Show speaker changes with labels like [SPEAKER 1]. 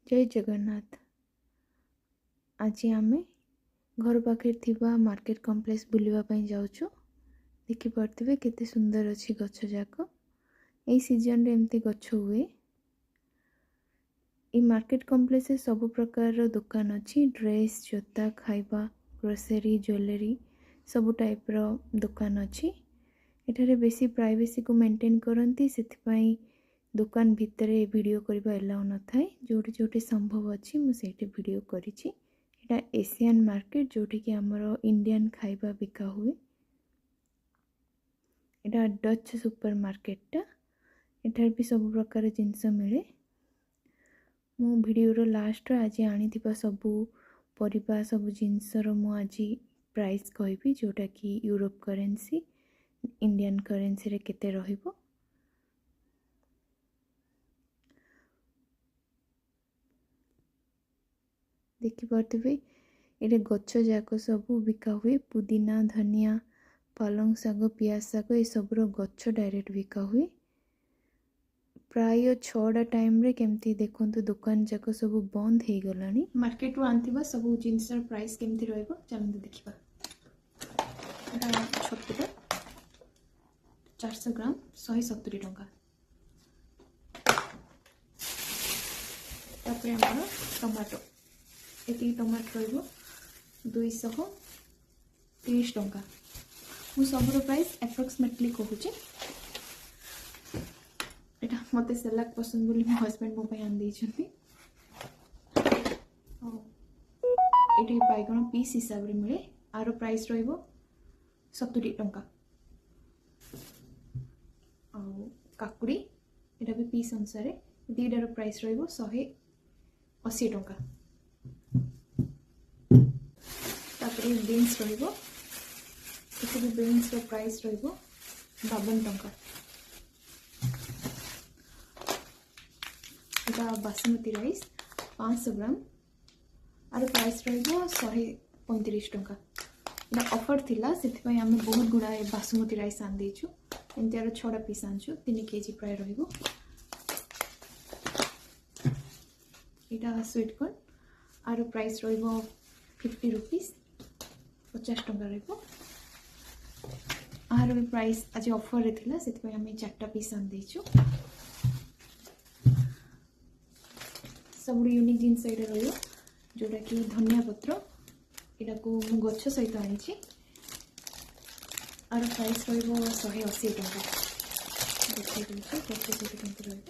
[SPEAKER 1] जय जगन्नाथ। आज आम घर पाखे थिबा मार्केट कॉम्प्लेक्स बुलवा जाऊँ। देखिपे केते सुंदर अच्छी गछ जाक यही सीजन रे एमती गछ हुए। ये मार्केट कॉम्प्लेक्स सब प्रकार दुकान अच्छी ड्रेस जोता खाइबा ग्रोसरी ज्वेलरी सब टाइप रो दुकान अच्छी। एठारे बेसी प्राइवेसी को मेंटेन करती से दुकान भितर वीडियो करबा एलाउ न थाए। जोटी जोटी संभव अच्छी मुझे वीडियो करिछि। एटा एशियन मार्केट जोटी कि हमर इंडियन खाइबा बिका हुए। एटा डच सुपर मार्केटा। एठार भी सब प्रकार जिनस मिले। मु वीडियो रो लास्ट आज आनी सबू परिबा सब जिनस रो मु आज प्राइस कहबी जोटा कि यूरोप करेंसी इंडियन करेंसी रे केते रहिबो। देखिपे ये गच जाक सब बिका हुए। पुदीना धनिया पालंग शाग पियाज शाग ये सब गच डायरेक्ट बिका हुए। प्राय 6टा टाइम रे केमती देखंतु दुकान जाक सब बंद हो गलानी। मार्केट रू आंथिबा सब जिनस प्राइस केमती रहइबो चलंतु देखिबा। एटा छोटटा 400 ग्राम 170 टंका। तापर हमर टमाटो ये टमाटो रहिबो 230 टंका। मु सबरो प्राइस एप्रोक्सीमेटली कहूची। एटा मते सलाद पसंद बोली मो हस्बैंड मो पय आन दैछथि। एटा बैगण पीस हिसाब रे मिले। आरो प्राइस रहिबो 70 टंका। आ काकुड़ी एटा भी पीस अनुसार दीडार प्राइस रहिबो 180 टंका। तापरे बीन्स रहिबो। एटा भी बीन्स रो प्राइस रहिबो 52 टंका। एटा बासमती राइस 500 ग्राम आरो प्राइस रहिबो 135 टंका। एटा ऑफर थिला सेति आम बहुत गुड़ा बासमती राइस आन देछु। एमती आरो 6टा पीस आनछु 3 केजी प्राय रहिबो। एटा स्वीट कॉर्न आरो प्राइस रहिबो 50 रुपीस 50 टंका रहिबो। आरो भी प्राइस आज ऑफर रे थिला सेति आम 4टा पीस आन देछु। सब यूनिक जिनस एटा रहिबो जोटा कि धनिया पत्र एटा को मु गछ सहित आनिछि। आरो प्राइस रहिबो 180 टंका। देखि गछ सहित केमती रहिबो।